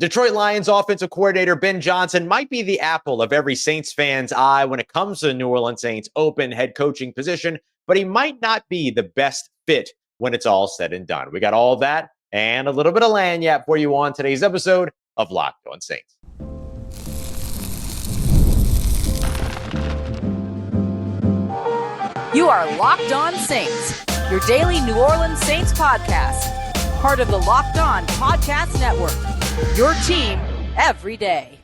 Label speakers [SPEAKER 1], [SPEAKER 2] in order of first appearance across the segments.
[SPEAKER 1] Detroit Lions offensive coordinator Ben Johnson might be the apple of every Saints fan's eye when it comes to the New Orleans Saints' open head coaching position, but he might not be the best fit when it's all said and done. We got all of that and a little bit of lagniappe for you on today's episode of Locked On Saints.
[SPEAKER 2] You are Locked On Saints, your daily New Orleans Saints podcast, part of the Locked On Podcast Network. Your team every day.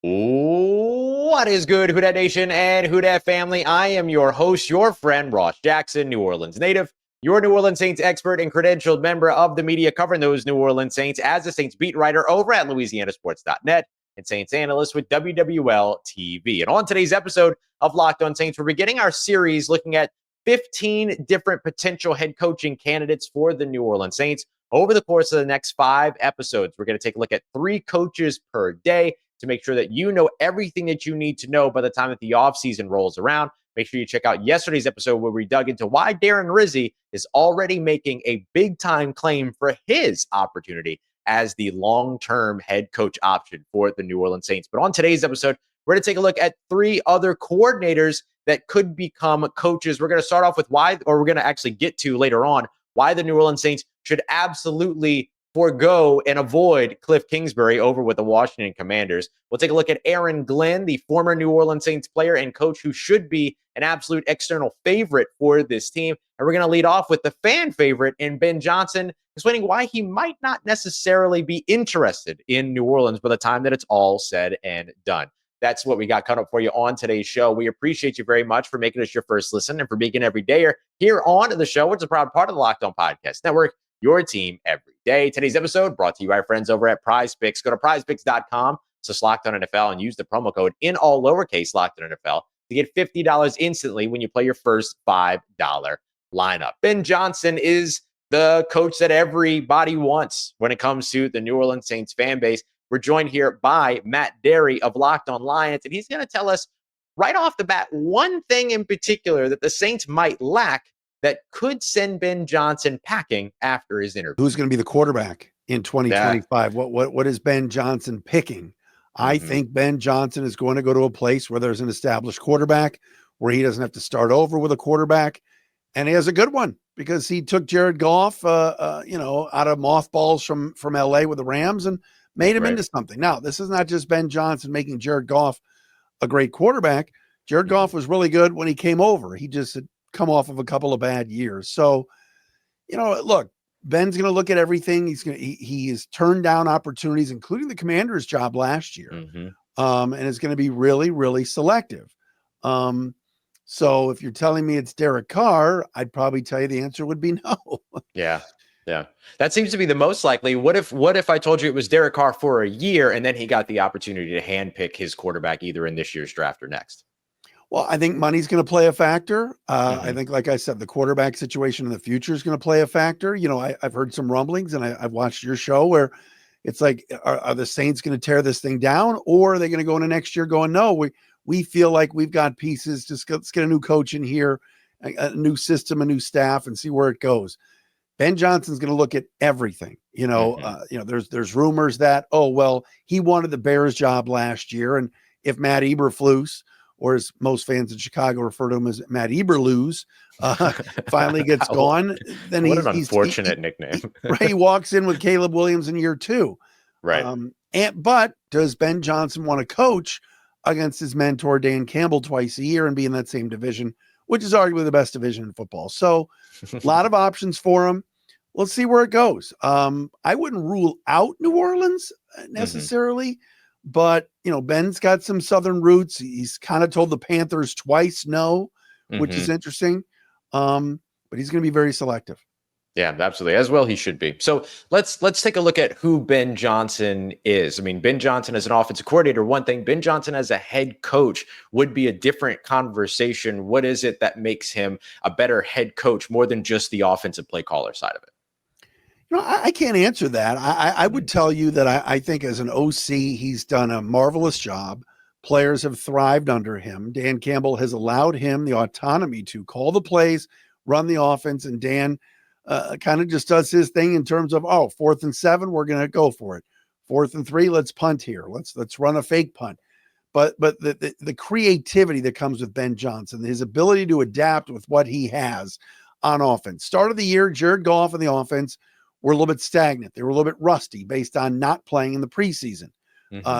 [SPEAKER 1] What is good, Who Dat Nation and Who Dat family? I am your host, your friend, Ross Jackson, New Orleans native, your New Orleans Saints expert and credentialed member of the media covering those New Orleans Saints as a Saints beat writer over at LouisianaSports.net and Saints analyst with WWL TV. And on today's episode of Locked On Saints, we're beginning our series looking at 15 different potential head coaching candidates for the New Orleans Saints. Over the course of the next 5 episodes, we're going to take a look at 3 coaches per day to make sure that you know everything that you need to know by the time that the offseason rolls around. Make sure you check out yesterday's episode where we dug into why Darren Rizzi is already making a big-time claim for his opportunity as the long-term head coach option for the New Orleans Saints. But on today's episode, we're going to take a look at 3 other coordinators that could become coaches. We're going to start off with why, or we're going to actually get to later on, why the New Orleans Saints should absolutely forego and avoid Kliff Kingsbury over with the Washington Commanders. We'll take a look at Aaron Glenn, the former New Orleans Saints player and coach who should be an absolute external favorite for this team. And we're going to lead off with the fan favorite in Ben Johnson, explaining why he might not necessarily be interested in New Orleans by the time that it's all said and done. That's what we got coming up for you on today's show. We appreciate you very much for making us your first listen and for being an everydayer here on the show, which is a proud part of the Locked On Podcast Network, your team every day. Today's episode brought to you by our friends over at PrizePicks. Go to prizepicks.com/LockedOnNFL and use the promo code in all lowercase LockedOnNFL to get $50 instantly when you play your first $5 lineup. Ben Johnson is the coach that everybody wants when it comes to the New Orleans Saints fan base. We're joined here by Matt Derry of Locked On Lions, and he's going to tell us right off the bat one thing in particular that the Saints might lack that could send Ben Johnson packing after his interview.
[SPEAKER 3] Who's going to be the quarterback in 2025? What is Ben Johnson picking? I think Ben Johnson is going to go to a place where there's an established quarterback, where he doesn't have to start over with a quarterback, and he has a good one because he took Jared Goff, out of mothballs from LA with the Rams and made him into something. Now, this is not just Ben Johnson making Jared Goff a great quarterback. Jared Goff was really good when he came over. He just had come off of a couple of bad years. So, look, Ben's going to look at everything. He has turned down opportunities, including the Commander's job last year, and is going to be really, really selective. So if you're telling me it's Derek Carr, I'd probably tell you the answer would be no.
[SPEAKER 1] Yeah. That seems to be the most likely. What if I told you it was Derek Carr for a year and then he got the opportunity to handpick his quarterback either in this year's draft or next?
[SPEAKER 3] Well, I think money's going to play a factor. I think, like I said, the quarterback situation in the future is going to play a factor. I've heard some rumblings, and I've watched your show where it's like, are the Saints going to tear this thing down, or are they going to go into next year going, no, we feel like we've got pieces. Let's get a new coach in here, a new system, a new staff, and see where it goes. Ben Johnson's going to look at everything. There's rumors that, he wanted the Bears job last year, and if Matt Eberflus, or as most fans in Chicago refer to him as Matt Eberlus, finally gets gone, then
[SPEAKER 1] what an unfortunate nickname.
[SPEAKER 3] He walks in with Caleb Williams in year 2.
[SPEAKER 1] Right.
[SPEAKER 3] But does Ben Johnson want to coach against his mentor Dan Campbell twice a year and be in that same division, which is arguably the best division in football? So a lot of options for him. Let's see where it goes. I wouldn't rule out New Orleans necessarily, but Ben's got some Southern roots. He's kind of told the Panthers twice no, which is interesting. But he's going to be very selective.
[SPEAKER 1] Yeah, absolutely. As well he should be. So let's take a look at who Ben Johnson is. I mean, Ben Johnson as an offensive coordinator, one thing. Ben Johnson as a head coach would be a different conversation. What is it that makes him a better head coach more than just the offensive play caller side of it?
[SPEAKER 3] I can't answer that. I would tell you that I think as an OC, he's done a marvelous job. Players have thrived under him. Dan Campbell has allowed him the autonomy to call the plays, run the offense, and Dan kind of just does his thing in terms of, 4th and 7, we're going to go for it. 4th and 3, let's punt here. Let's run a fake punt. But the creativity that comes with Ben Johnson, his ability to adapt with what he has on offense. Start of the year, Jared Goff and the offense were a little bit stagnant. They were a little bit rusty based on not playing in the preseason.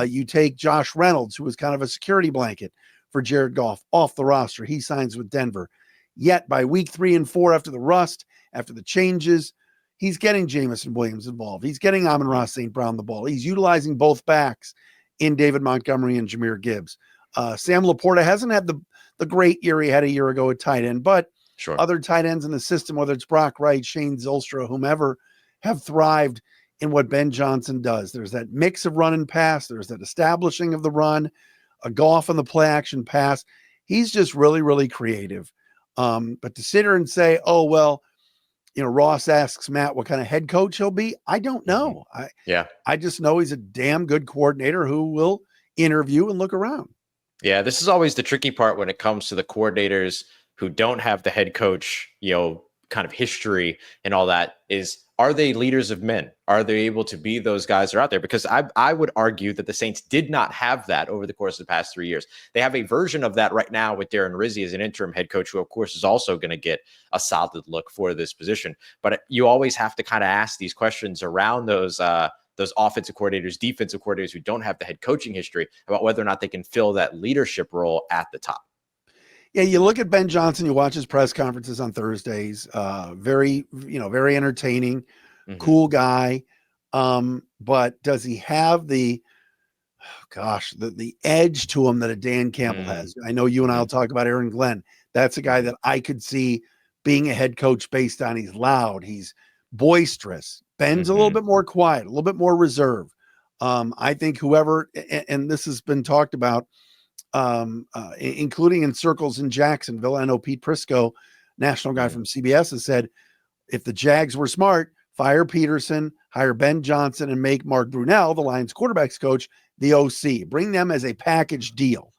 [SPEAKER 3] You take Josh Reynolds, who was kind of a security blanket for Jared Goff, off the roster. He signs with Denver. Yet by week 3 and 4, after the rust, after the changes, he's getting Jamison Williams involved. He's getting Amon-Ra St. Brown the ball. He's utilizing both backs in David Montgomery and Jahmyr Gibbs. Sam Laporta hasn't had the great year he had a year ago at tight end, but other tight ends in the system, whether it's Brock Wright, Shane Zylstra, whomever, have thrived in what Ben Johnson does. There's that mix of run and pass. There's that establishing of the run, a Goff on the play action pass. He's just really, really creative. But to sit here and say, oh, well, Ross asks Matt what kind of head coach he'll be. I don't know. I just know he's a damn good coordinator who will interview and look around.
[SPEAKER 1] Yeah, this is always the tricky part when it comes to the coordinators who don't have the head coach, kind of history and all that. Are they leaders of men? Are they able to be those guys that are out there? Because I would argue that the Saints did not have that over the course of the past 3 years. They have a version of that right now with Darren Rizzi as an interim head coach, who of course is also going to get a solid look for this position. But you always have to kind of ask these questions around those offensive coordinators, defensive coordinators who don't have the head coaching history about whether or not they can fill that leadership role at the top.
[SPEAKER 3] Yeah, you look at Ben Johnson, you watch his press conferences on Thursdays, very entertaining, cool guy. But does he have the edge to him that a Dan Campbell has? I know you and I'll talk about Aaron Glenn. That's a guy that I could see being a head coach based on he's loud, he's boisterous. Ben's a little bit more quiet, a little bit more reserved. I think whoever, and this has been talked about, including in circles in Jacksonville. I know Pete Prisco, national guy from CBS, has said, if the Jags were smart, fire Peterson, hire Ben Johnson, and make Mark Brunell, the Lions quarterbacks coach, the OC. Bring them as a package deal.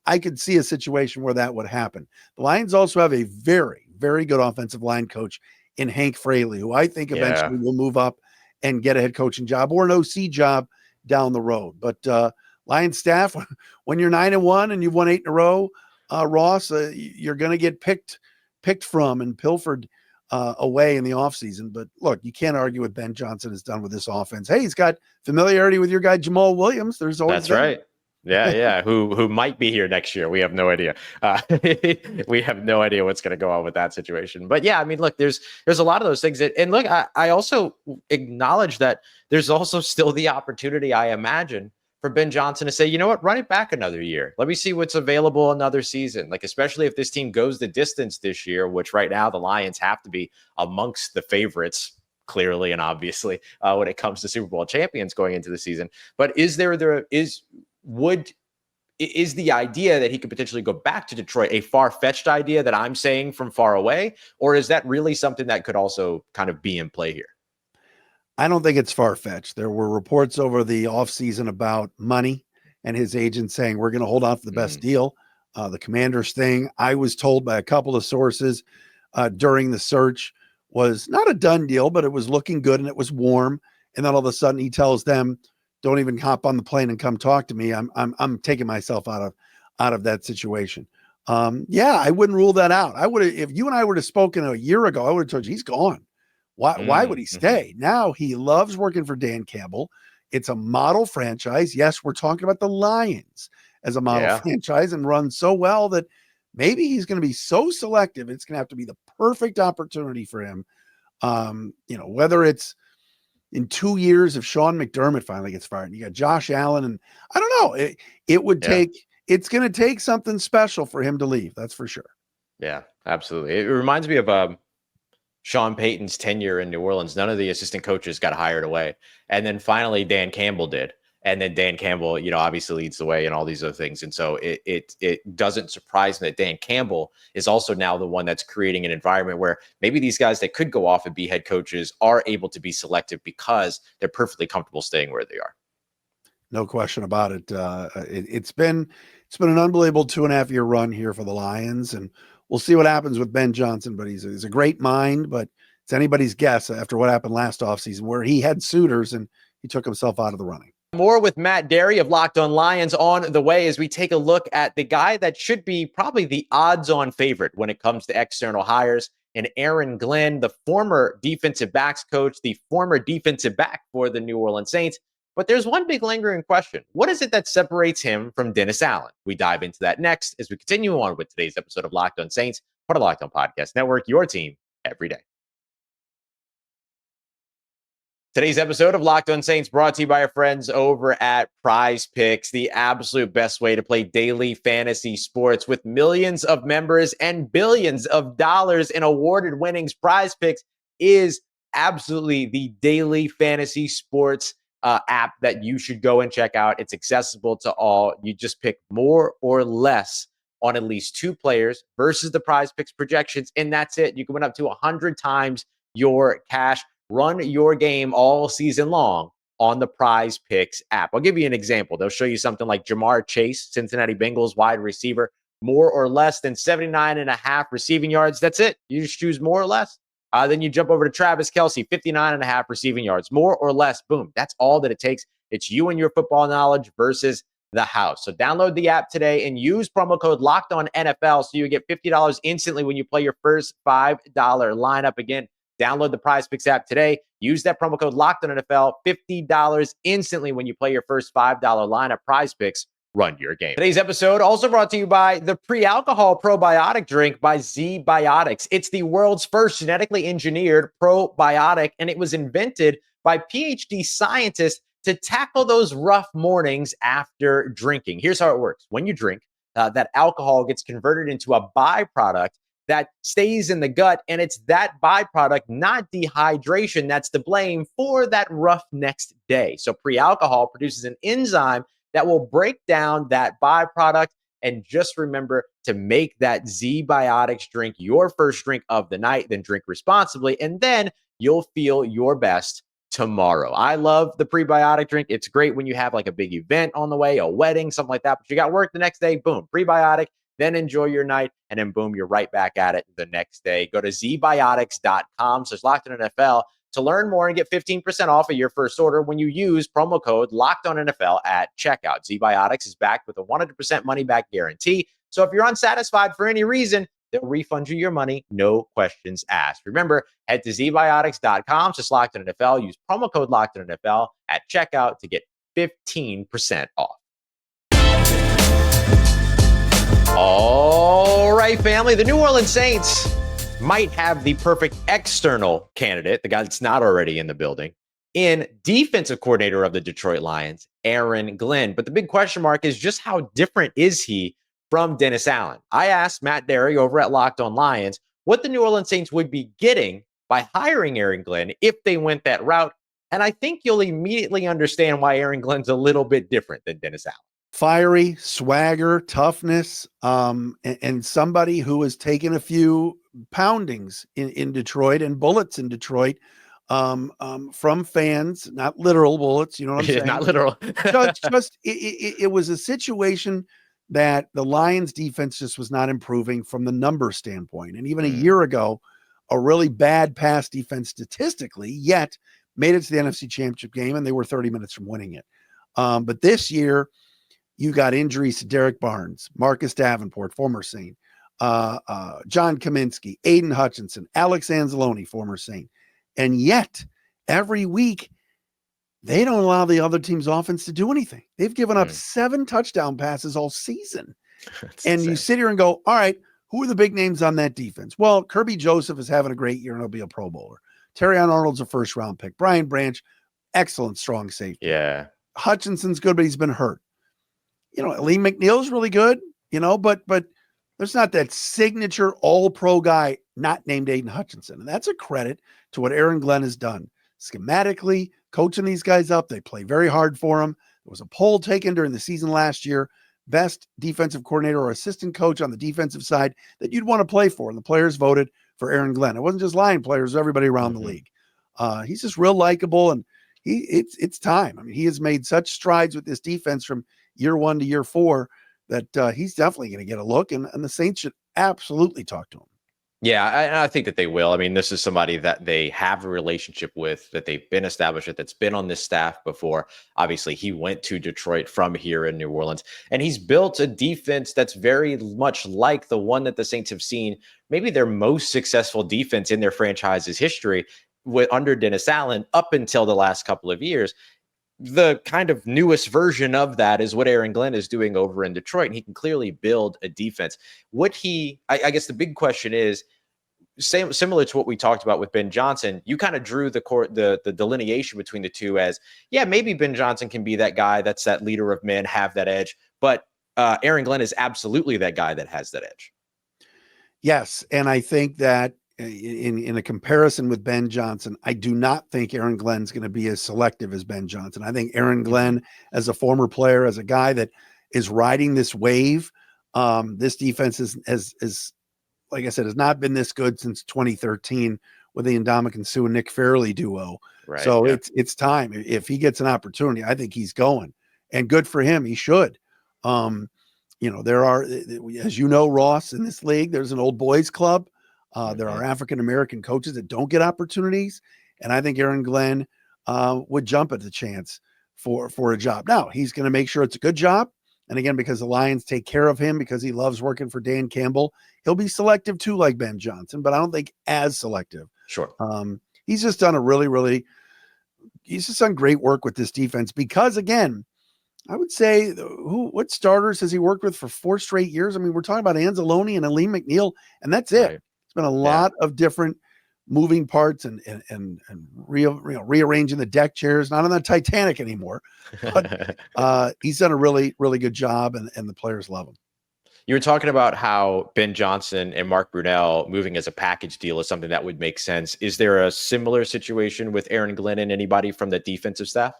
[SPEAKER 3] I could see a situation where that would happen. The Lions also have a very, very good offensive line coach in Hank Fraley, who I think eventually will move up and get a head coaching job or an OC job down the road. But Lions staff, when you're 9-1 and you've won 8 in a row, Ross, you're going to get picked from and pilfered away in the offseason. But look, you can't argue what Ben Johnson has done with this offense. Hey, he's got familiarity with your guy Jamal Williams. There's always
[SPEAKER 1] right. Yeah. Who might be here next year. We have no idea. We have no idea what's going to go on with that situation. But yeah, I mean, look, there's a lot of those things and look, I also acknowledge that there's also still the opportunity, I imagine, for Ben Johnson to say, you know what, run it back another year. Let me see what's available another season. Like, especially if this team goes the distance this year, which right now the Lions have to be amongst the favorites, clearly and obviously, when it comes to Super Bowl champions going into the season. But is the idea that he could potentially go back to Detroit a far-fetched idea that I'm saying from far away? Or is that really something that could also kind of be in play here?
[SPEAKER 3] I don't think it's far-fetched. There were reports over the offseason about money and his agent saying, we're going to hold on for the best deal. The Commanders thing, I was told by a couple of sources during the search, was not a done deal, but it was looking good and it was warm. And then all of a sudden he tells them, don't even hop on the plane and come talk to me. I'm taking myself out of that situation. I wouldn't rule that out. I would have, if you and I would have spoken a year ago, I would have told you he's gone. Why would he stay? Now he loves working for Dan Campbell. It's a model franchise. Yes, we're talking about the Lions as a model franchise and run so well that maybe he's going to be so selective. It's going to have to be the perfect opportunity for him. Whether it's in 2 years if Sean McDermott finally gets fired, you got Josh Allen, and I don't know. It's going to take something special for him to leave. That's for sure.
[SPEAKER 1] Yeah, absolutely. It reminds me of Sean Payton's tenure in New Orleans. None of the assistant coaches got hired away. And then finally Dan Campbell did. And then Dan Campbell, obviously leads the way and all these other things. And so it doesn't surprise me that Dan Campbell is also now the one that's creating an environment where maybe these guys that could go off and be head coaches are able to be selective because they're perfectly comfortable staying where they are.
[SPEAKER 3] No question about it. It's been an unbelievable 2.5 year run here for the Lions, and we'll see what happens with Ben Johnson, but he's a great mind, but it's anybody's guess after what happened last offseason where he had suitors and he took himself out of the running.
[SPEAKER 1] More with Matt Derry of Locked On Lions on the way as we take a look at the guy that should be probably the odds-on favorite when it comes to external hires, and Aaron Glenn, the former defensive backs coach, the former defensive back for the New Orleans Saints. But there's one big lingering question. What is it that separates him from Dennis Allen? We dive into that next as we continue on with today's episode of Locked On Saints, part of Locked On Podcast Network, your team every day. Today's episode of Locked On Saints brought to you by our friends over at Prize Picks, the absolute best way to play daily fantasy sports with millions of members and billions of dollars in awarded winnings. Prize Picks is absolutely the daily fantasy sports app that you should go and check out. It's accessible to all. You just pick more or less on at least two players versus the Prize Picks projections, and that's it. You can win up to 100 times your cash. Run your game all season long on the Prize Picks app. I'll give you an example. They'll show you something like Jamar Chase, Cincinnati Bengals wide receiver, more or less than 79.5 receiving yards. That's it. You just choose more or less. Then you jump over to Travis Kelce, 59.5 receiving yards, more or less. Boom. That's all that it takes. It's you and your football knowledge versus the house. So download the app today and use promo code LOCKEDONNFL so you get $50 instantly when you play your first $5 lineup. Again, download the Prize Picks app today. Use that promo code LOCKEDONNFL, $50 instantly when you play your first $5 lineup. Prize Picks, run your game. Today's episode also brought to you by the pre-alcohol probiotic drink by Z-Biotics. It's the world's first genetically engineered probiotic, and it was invented by PhD scientists to tackle those rough mornings after drinking. Here's how it works. When you drink, that alcohol gets converted into a byproduct that stays in the gut, and it's that byproduct, not dehydration, that's to blame for that rough next day. So pre-alcohol produces an enzyme that will break down that byproduct. And just remember to make that Z-Biotics drink your first drink of the night, then drink responsibly, and then you'll feel your best tomorrow. I love the prebiotic drink. It's great when you have like a big event on the way, a wedding, something like that, but you got work the next day, boom, prebiotic. Then enjoy your night, and then boom, you're right back at it the next day. Go to zbiotics.com/LockedOnNFL to learn more and get 15% off of your first order when you use promo code LockedOnNFL at checkout. ZBiotics is backed with a 100% money-back guarantee. So if you're unsatisfied for any reason, they'll refund you your money, no questions asked. Remember, head to zbiotics.com/LockedOnNFL. Use promo code LockedOnNFL at checkout to get 15% off. All right, family. The New Orleans Saints might have the perfect external candidate, the guy that's not already in the building, in defensive coordinator of the Detroit Lions, Aaron Glenn. But the big question mark is just how different is he from Dennis Allen? I asked Matt Derry over at Locked On Lions what the New Orleans Saints would be getting by hiring Aaron Glenn if they went that route. And I think you'll immediately understand why Aaron Glenn's a little bit different than Dennis Allen.
[SPEAKER 3] Fiery, swagger, toughness, and somebody who has taken a few poundings in Detroit and bullets in Detroit from fans, not literal bullets, you know what I'm saying?
[SPEAKER 1] Not literal.
[SPEAKER 3] It was a situation that the Lions defense just was not improving from the number standpoint. And even a year ago, a really bad pass defense statistically, yet made it to the NFC Championship game, and they were 30 minutes from winning it. But this year, you got injuries to Derek Barnes, Marcus Davenport, former Saint, John Kaminsky, Aiden Hutchinson, Alex Anzalone, former Saint. And yet, every week, they don't allow the other team's offense to do anything. They've given up 7 touchdown passes all season. And insane. You sit here and go, all right, who are the big names on that defense? Well, Kirby Joseph is having a great year and he'll be a Pro Bowler. Terrion Arnold's a first-round pick. Brian Branch, excellent, strong safety.
[SPEAKER 1] Yeah.
[SPEAKER 3] Hutchinson's good, but he's been hurt. You know, Lee McNeil's really good, you know, but there's not that signature all-pro guy not named Aiden Hutchinson. And that's a credit to what Aaron Glenn has done. Schematically, coaching these guys up, they play very hard for him. There was a poll taken during the season last year, best defensive coordinator or assistant coach on the defensive side that you'd want to play for. And the players voted for Aaron Glenn. It wasn't just Lion players, everybody around the league. He's just real likable, and it's time. I mean, he has made such strides with this defense from year 1 to year 4 that he's definitely going to get a look, and the Saints should absolutely talk to him.
[SPEAKER 1] Yeah, I think that they will. I mean, this is somebody that they have a relationship with, that they've been established with, that's been on this staff before. Obviously, he went to Detroit from here in New Orleans, and he's built a defense that's very much like the one that the Saints have seen, maybe their most successful defense in their franchise's history with under Dennis Allen up until the last couple of years. The kind of newest version of that is what Aaron Glenn is doing over in Detroit, and he can clearly build a defense. I guess the big question is, similar to what we talked about with Ben Johnson, you kind of drew the delineation between the two as, yeah, maybe Ben Johnson can be that guy that's that leader of men, have that edge, but Aaron Glenn is absolutely that guy that has that edge.
[SPEAKER 3] Yes, and I think that in a comparison with Ben Johnson, I do not think Aaron Glenn's going to be as selective as Ben Johnson. I think Aaron Glenn, as a former player, as a guy that is riding this wave, this defense is like I said, has not been this good since 2013 with the Ndamukong Suh and Nick Fairley duo.
[SPEAKER 1] Right,
[SPEAKER 3] so
[SPEAKER 1] yeah.
[SPEAKER 3] it's time. If he gets an opportunity, I think he's going, and good for him. He should. There are, as you know, Ross, in this league, there's an old boys club. There are African-American coaches that don't get opportunities. And I think Aaron Glenn would jump at the chance for a job. Now, he's going to make sure it's a good job. And again, because the Lions take care of him, because he loves working for Dan Campbell, he'll be selective too, like Ben Johnson, but I don't think as selective.
[SPEAKER 1] Sure.
[SPEAKER 3] He's just done he's just done great work with this defense because, again, I would say what starters has he worked with for 4 straight years? I mean, we're talking about Anzalone and Aleem McNeil, and that's it.
[SPEAKER 1] Right.
[SPEAKER 3] It's been a lot of different moving parts and rearranging the deck chairs, not on the Titanic anymore, but he's done a really, really good job, and the players love him.
[SPEAKER 1] You were talking about how Ben Johnson and Mark Brunell moving as a package deal is something that would make sense. Is there a similar situation with Aaron Glenn and anybody from the defensive staff?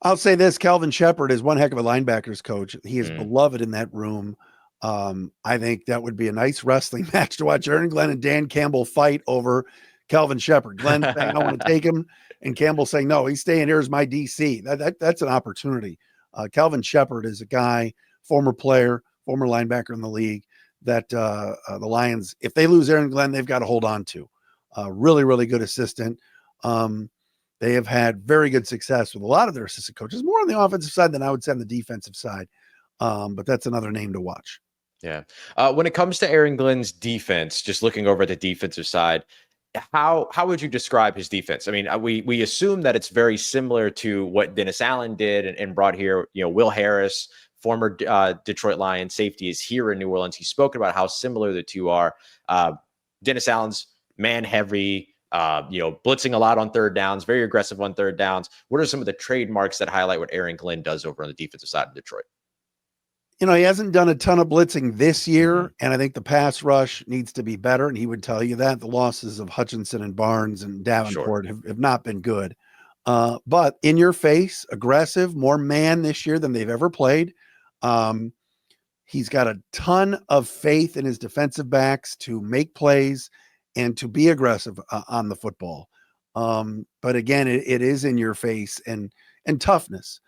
[SPEAKER 3] I'll say this, Calvin Shepard is one heck of a linebackers coach. He is beloved in that room. I think that would be a nice wrestling match to watch Aaron Glenn and Dan Campbell fight over Calvin Shepard. Glenn saying, I want to take him, and Campbell saying, no, he's staying here as my DC. That's an opportunity. Calvin Shepard is a guy, former player, former linebacker in the league that the Lions, if they lose Aaron Glenn, they've got to hold on to. Really, really good assistant. They have had very good success with a lot of their assistant coaches, more on the offensive side than I would say on the defensive side. But that's another name to watch.
[SPEAKER 1] Yeah. When it comes to Aaron Glenn's defense, just looking over at the defensive side, how would you describe his defense? I mean, we assume that it's very similar to what Dennis Allen did and brought here. Will Harris, former Detroit Lions safety, is here in New Orleans. He's spoken about how similar the two are. Dennis Allen's man heavy, blitzing a lot on third downs, very aggressive on third downs. What are some of the trademarks that highlight what Aaron Glenn does over on the defensive side of Detroit?
[SPEAKER 3] He hasn't done a ton of blitzing this year, and I think the pass rush needs to be better, and he would tell you that. The losses of Hutchinson and Barnes and Davenport have not been good. But in your face, aggressive, more man this year than they've ever played. He's got a ton of faith in his defensive backs to make plays and to be aggressive on the football. But again, it is in your face and toughness.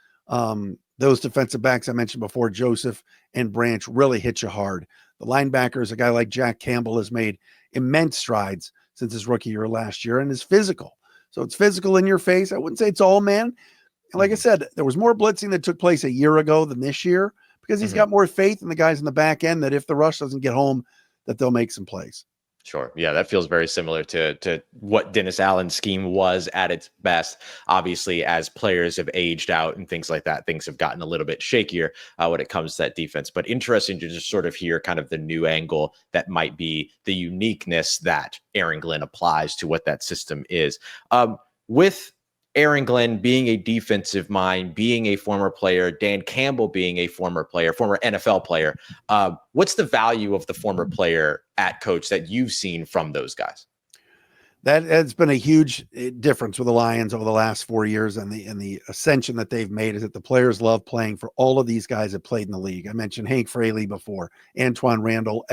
[SPEAKER 3] Those defensive backs I mentioned before, Joseph and Branch, really hit you hard. The linebackers, a guy like Jack Campbell, has made immense strides since his rookie year last year and is physical. So it's physical in your face. I wouldn't say it's all man. And like I said, there was more blitzing that took place a year ago than this year because he's got more faith in the guys in the back end that if the rush doesn't get home, that they'll make some plays.
[SPEAKER 1] Sure. Yeah, that feels very similar to what Dennis Allen's scheme was at its best. Obviously, as players have aged out and things like that, things have gotten a little bit shakier when it comes to that defense. But interesting to just sort of hear kind of the new angle that might be the uniqueness that Aaron Glenn applies to what that system is. With Aaron Glenn being a defensive mind, being a former player, Dan Campbell being a former player, former NFL player, what's the value of the former player at coach that you've seen from those guys?
[SPEAKER 3] That has been a huge difference with the Lions over the last 4 years, and the ascension that they've made is that the players love playing for all of these guys that played in the league. I mentioned Hank Fraley before, Antoine Randall,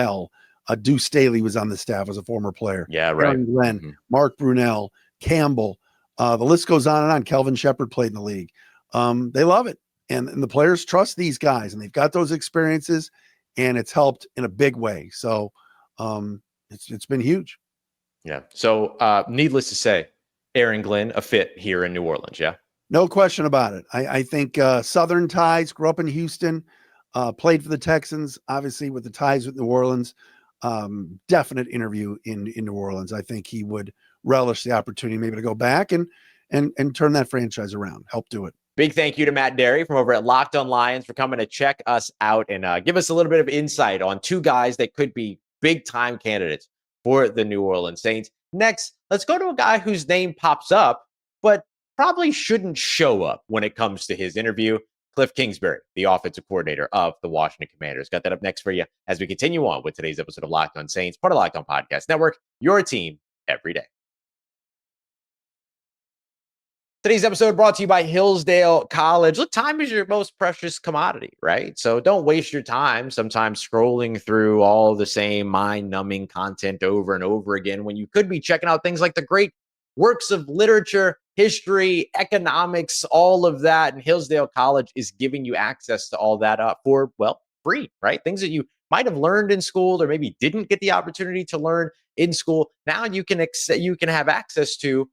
[SPEAKER 3] Deuce Staley was on the staff as a former player.
[SPEAKER 1] Yeah, right.
[SPEAKER 3] Aaron Glenn, Mark Brunell, Campbell. The list goes on and on. Kelvin Shepard played in the league. They love it. And the players trust these guys, and they've got those experiences, and it's helped in a big way. So It's been huge.
[SPEAKER 1] Yeah. So needless to say, Aaron Glenn, a fit here in New Orleans. Yeah.
[SPEAKER 3] No question about it. I think Southern ties, grew up in Houston, played for the Texans, obviously with the ties with New Orleans. Definite interview in New Orleans. I think he would relish the opportunity maybe to go back and turn that franchise around, help do it.
[SPEAKER 1] Big thank you to Matt Derry from over at Locked On Lions for coming to check us out and give us a little bit of insight on two guys that could be big-time candidates for the New Orleans Saints. Next, let's go to a guy whose name pops up, but probably shouldn't show up when it comes to his interview. Kliff Kingsbury, the offensive coordinator of the Washington Commanders. Got that up next for you as we continue on with today's episode of Locked On Saints, part of Locked On Podcast Network, your team every day. Today's episode brought to you by Hillsdale College. Look, time is your most precious commodity, right? So don't waste your time sometimes scrolling through all the same mind-numbing content over and over again when you could be checking out things like the great works of literature, history, economics, all of that. And Hillsdale College is giving you access to all that for, well, free, right? Things that you might have learned in school or maybe didn't get the opportunity to learn in school. Now you can have access to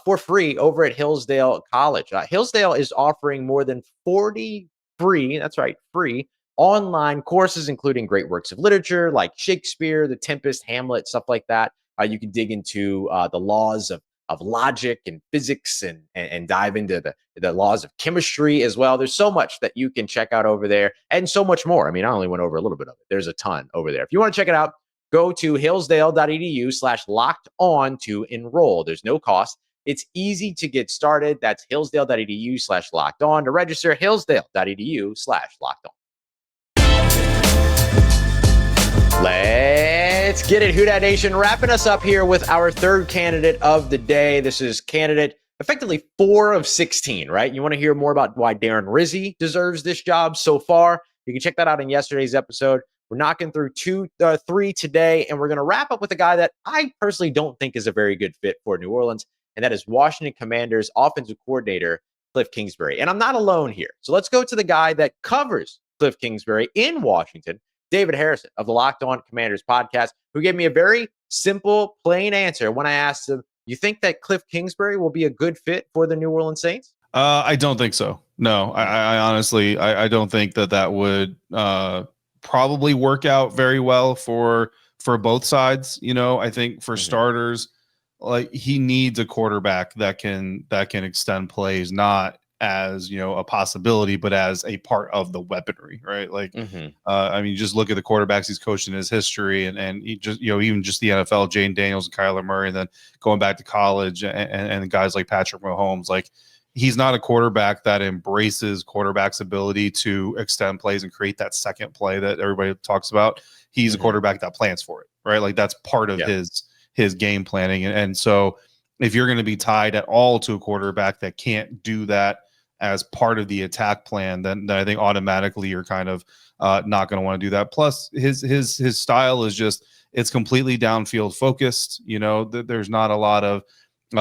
[SPEAKER 1] for free over at Hillsdale College. Hillsdale is offering more than 40 free, that's right, free online courses, including great works of literature like Shakespeare, The Tempest, Hamlet, stuff like that. You can dig into the laws of logic and physics and dive into the laws of chemistry as well. There's so much that you can check out over there and so much more. I mean, I only went over a little bit of it. There's a ton over there. If you want to check it out, go to hillsdale.edu/locked-on to enroll. There's no cost. It's easy to get started. That's hillsdale.edu/locked-on to register. hillsdale.edu/locked-on. Let's get it, Who Dat Nation. Wrapping us up here with our third candidate of the day. This is candidate effectively 4 of 16, right? You want to hear more about why Darren Rizzi deserves this job so far? You can check that out in yesterday's episode. We're knocking through 3 today, and we're going to wrap up with a guy that I personally don't think is a very good fit for New Orleans, and that is Washington Commanders offensive coordinator Kliff Kingsbury. And I'm not alone here. So let's go to the guy that covers Kliff Kingsbury in Washington, David Harrison of the Locked On Commanders podcast, who gave me a very simple, plain answer when I asked him, you think that Kliff Kingsbury will be a good fit for the New Orleans Saints?
[SPEAKER 4] I don't think so. No, I honestly, I don't think that would probably work out very well for both sides. You know, I think for starters, like he needs a quarterback that can extend plays, not as, you know, a possibility, but as a part of the weaponry, right? Like, I mean, just look at the quarterbacks he's coached in his history, and he just, you know, even just the NFL, Jayden Daniels and Kyler Murray, and then going back to college and guys like Patrick Mahomes, like he's not a quarterback that embraces quarterback's ability to extend plays and create that second play that everybody talks about. He's a quarterback that plans for it, right? Like that's part of his game planning. And so if you're going to be tied at all to a quarterback that can't do that as part of the attack plan, then I think automatically you're kind of not going to want to do that. Plus his style is just, it's completely downfield focused. You know, there's not a lot of,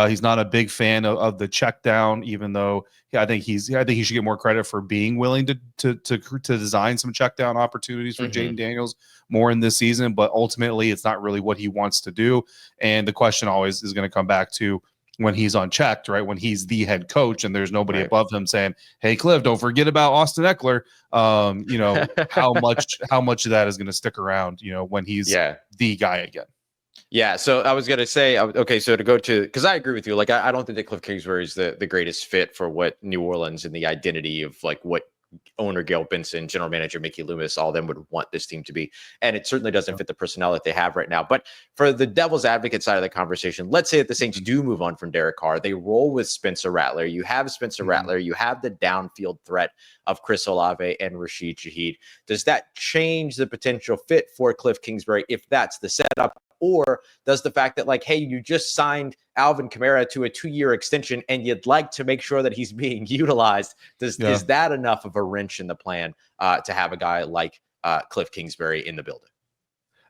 [SPEAKER 4] he's not a big fan of the check down, even though I think he should get more credit for being willing to design some check down opportunities for Jayden Daniels more in this season. But ultimately, it's not really what he wants to do. And the question always is going to come back to when he's unchecked, right? When he's the head coach and there's nobody above him saying, "Hey, Kliff, don't forget about Austin Eckler." You know, how much of that is going to stick around? You know, when he's the guy again.
[SPEAKER 1] Yeah, so I was going to say, okay, so to go to, because I agree with you, like I don't think that Kliff Kingsbury is the greatest fit for what New Orleans and the identity of like what owner Gail Benson, general manager Mickey Loomis, all of them would want this team to be. And it certainly doesn't fit the personnel that they have right now. But for the devil's advocate side of the conversation, let's say that the Saints do move on from Derek Carr. They roll with Spencer Rattler. You have Spencer Rattler. You have the downfield threat of Chris Olave and Rashid Shaheed. Does that change the potential fit for Kliff Kingsbury if that's the setup? Or does the fact that, like, hey, you just signed Alvin Kamara to a 2-year extension and you'd like to make sure that he's being utilized, is that enough of a wrench in the plan to have a guy like Kliff Kingsbury in the building?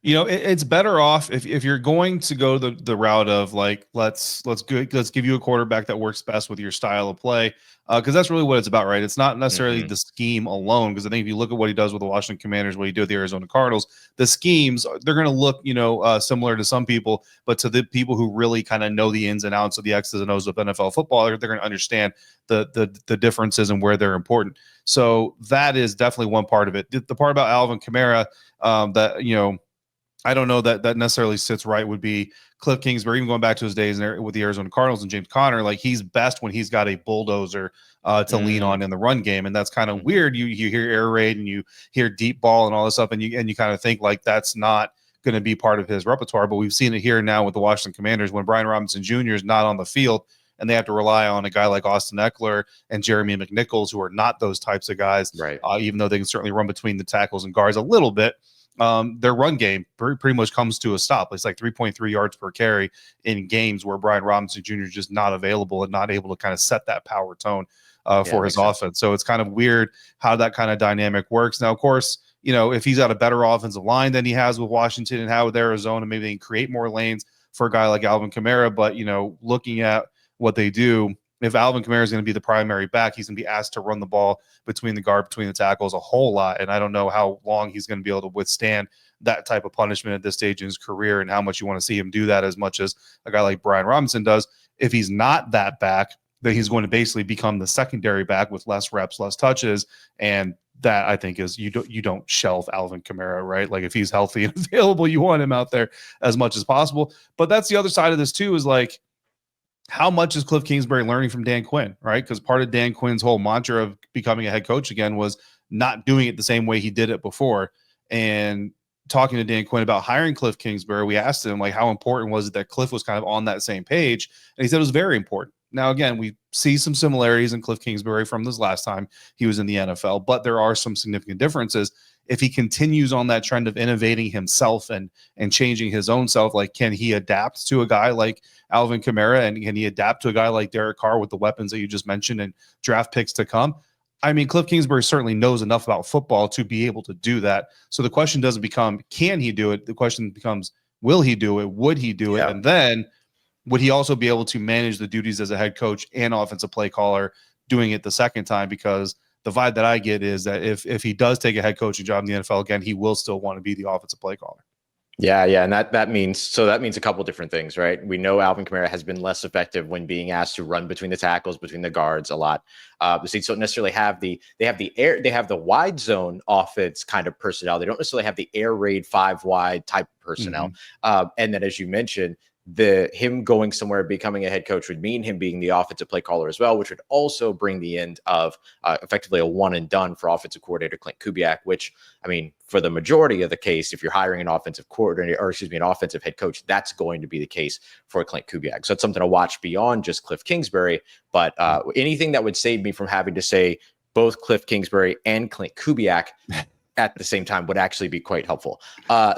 [SPEAKER 4] You know, it's better off if you're going to go the route of like, let's give you a quarterback that works best with your style of play, because that's really what it's about, right? It's not necessarily the scheme alone. Because I think if you look at what he does with the Washington Commanders, what he did with the Arizona Cardinals, the schemes, they're going to look, similar to some people, but to the people who really kind of know the ins and outs of the X's and O's of NFL football, they're going to understand the differences and where they're important. So that is definitely one part of it. The part about Alvin Kamara that, I don't know that necessarily sits right would be Kliff Kingsbury, even going back to his days with the Arizona Cardinals and James Conner. Like, he's best when he's got a bulldozer to lean on in the run game. And that's kind of weird. You hear air raid and you hear deep ball and all this stuff. And you kind of think like that's not going to be part of his repertoire. But we've seen it here now with the Washington Commanders when Brian Robinson Jr. is not on the field and they have to rely on a guy like Austin Eckler and Jeremy McNichols, who are not those types of guys,
[SPEAKER 1] right?
[SPEAKER 4] Even though they can certainly run between the tackles and guards a little bit. Their run game pretty much comes to a stop. It's like 3.3 yards per carry in games where Brian Robinson Jr. is just not available and not able to kind of set that power tone for his offense. So it's kind of weird how that kind of dynamic works. Now, of course, if he's got a better offensive line than he has with Washington and how with Arizona, maybe they can create more lanes for a guy like Alvin Kamara. But, looking at what they do, if Alvin Kamara is going to be the primary back, he's going to be asked to run the ball between the tackles a whole lot. And I don't know how long he's going to be able to withstand that type of punishment at this stage in his career and how much you want to see him do that as much as a guy like Brian Robinson does. If he's not that back, then he's going to basically become the secondary back with less reps, less touches. And that, I think, is you don't shelve Alvin Kamara, right? Like, if he's healthy and available, you want him out there as much as possible. But that's the other side of this too, is like, how much is Kliff Kingsbury learning from Dan Quinn, right? Because part of Dan Quinn's whole mantra of becoming a head coach again was not doing it the same way he did it before. And talking to Dan Quinn about hiring Kliff Kingsbury, we asked him, like, how important was it that Kliff was kind of on that same page? And he said it was very important. Now, again, we see some similarities in Kliff Kingsbury from this last time he was in the NFL, but there are some significant differences. If he continues on that trend of innovating himself and changing his own self, like, can he adapt to a guy like Alvin Kamara, and can he adapt to a guy like Derek Carr with the weapons that you just mentioned and draft picks to come? I mean, Kliff Kingsbury certainly knows enough about football to be able to do that. So the question doesn't become, can he do it? The question becomes, will he do it? Would he do it? And then would he also be able to manage the duties as a head coach and offensive play caller doing it the second time? Because the vibe that I get is that if he does take a head coaching job in the NFL again, he will still want to be the offensive play caller.
[SPEAKER 1] Yeah. And that means a couple different things, right? We know Alvin Kamara has been less effective when being asked to run between the tackles, between the guards a lot. The Saints don't necessarily have they have the wide zone offense kind of personnel. They don't necessarily have the air raid 5 wide type personnel. And then, as you mentioned, him going somewhere, becoming a head coach would mean him being the offensive play caller as well, which would also bring the end of effectively a one and done for offensive coordinator Kliff Kubiak, which, I mean, for the majority of the case, if you're hiring an offensive coordinator, an offensive head coach, that's going to be the case for Kliff Kubiak. So it's something to watch beyond just Kliff Kingsbury. But anything that would save me from having to say both Kliff Kingsbury and Kliff Kubiak at the same time would actually be quite helpful.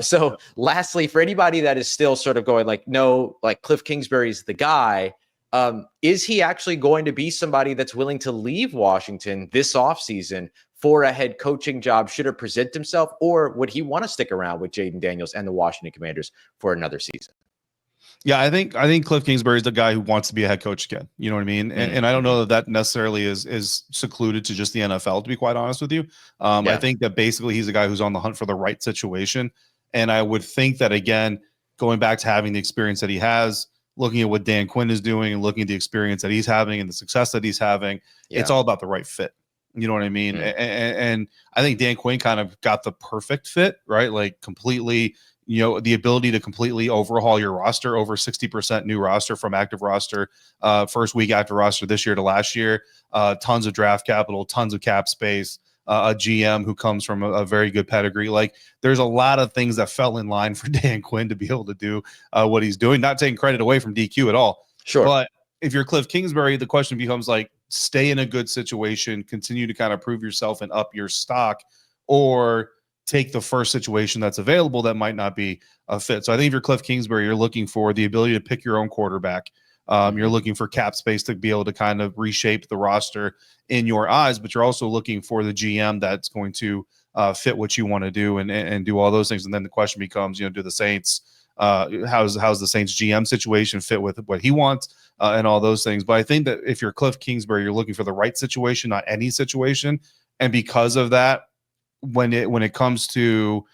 [SPEAKER 1] So lastly, for anybody that is still sort of going like, no, like Kliff Kingsbury's the guy, is he actually going to be somebody that's willing to leave Washington this offseason for a head coaching job should it present himself, or would he want to stick around with Jayden Daniels and the Washington Commanders for another season?
[SPEAKER 4] Yeah, I think Kliff Kingsbury is the guy who wants to be a head coach again. You know what I mean? And I don't know that necessarily is secluded to just the NFL, to be quite honest with you. I think that basically he's a guy who's on the hunt for the right situation. And I would think that, again, going back to having the experience that he has, looking at what Dan Quinn is doing and looking at the experience that he's having and the success that he's having, it's all about the right fit. You know what I mean? And I think Dan Quinn kind of got the perfect fit, right? Like completely, the ability to completely overhaul your roster, over 60% new roster from active roster, first week active roster this year to last year, tons of draft capital, tons of cap space, a GM who comes from a very good pedigree. Like, there's a lot of things that fell in line for Dan Quinn to be able to do what he's doing, not taking credit away from DQ at all.
[SPEAKER 1] Sure.
[SPEAKER 4] But if you're Kliff Kingsbury, the question becomes like, stay in a good situation, continue to kind of prove yourself and up your stock, or take the first situation that's available that might not be a fit. So I think if you're Kliff Kingsbury, you're looking for the ability to pick your own quarterback. You're looking for cap space to be able to kind of reshape the roster in your eyes, but you're also looking for the GM that's going to fit what you want to do and do all those things. And then the question becomes, do the Saints, how's the Saints GM situation fit with what he wants and all those things. But I think that if you're Kliff Kingsbury, you're looking for the right situation, not any situation. And because of that, when it comes to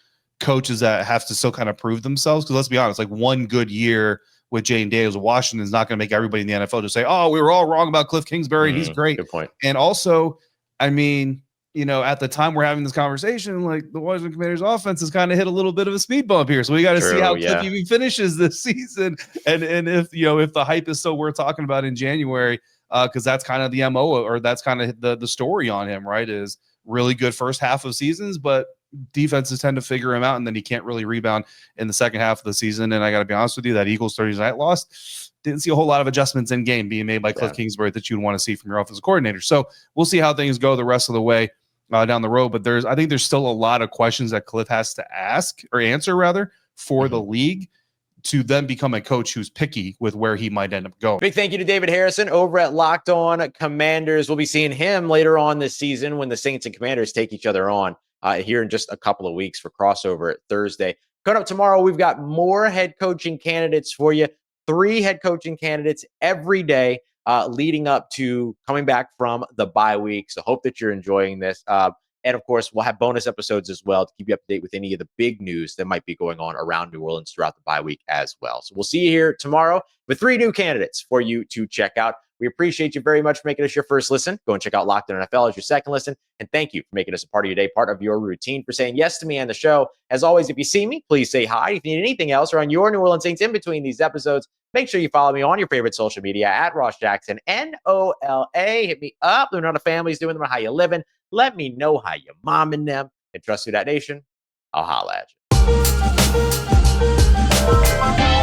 [SPEAKER 4] coaches that have to still kind of prove themselves, because let's be honest, like one good year with Jayden Daniels of Washington is not going to make everybody in the NFL just say, oh, we were all wrong about Kliff Kingsbury. He's great.
[SPEAKER 1] Good point.
[SPEAKER 4] And also, I mean, at the time we're having this conversation, like the Washington Commanders offense has kind of hit a little bit of a speed bump here. So we got to see how Kliff even finishes this season. And if the hype is still worth talking about in January, because that's kind of the MO, or that's kind of the story on him, right? Is really good first half of seasons, but defenses tend to figure him out, and then he can't really rebound in the second half of the season. And I got to be honest with you, that Eagles Thursday night loss, didn't see a whole lot of adjustments in game being made by Kliff Kingsbury that you'd want to see from your offensive coordinator. So we'll see how things go the rest of the way down the road. But I think there's still a lot of questions that Kliff has to answer for the league to then become a coach who's picky with where he might end up going.
[SPEAKER 1] Big thank you to David Harrison over at Locked On Commanders. We'll be seeing him later on this season when the Saints and Commanders take each other on here in just a couple of weeks for crossover Thursday. Coming up tomorrow, we've got more head coaching candidates for you. 3 head coaching candidates every day leading up to coming back from the bye week. So hope that you're enjoying this. And of course, we'll have bonus episodes as well to keep you up to date with any of the big news that might be going on around New Orleans throughout the bye week as well. So we'll see you here tomorrow with 3 new candidates for you to check out. We appreciate you very much for making us your first listen. Go and check out Locked On NFL as your second listen. And thank you for making us a part of your day, part of your routine, for saying yes to me and the show. As always, if you see me, please say hi. If you need anything else or on your New Orleans Saints in between these episodes, make sure you follow me on your favorite social media at Ross Jackson, NOLA. Hit me up. Let me know how the family's doing, how you living. Let me know how you're momming them. And trust Who Dat Nation, I'll holla at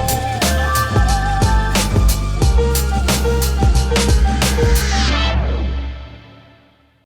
[SPEAKER 1] you.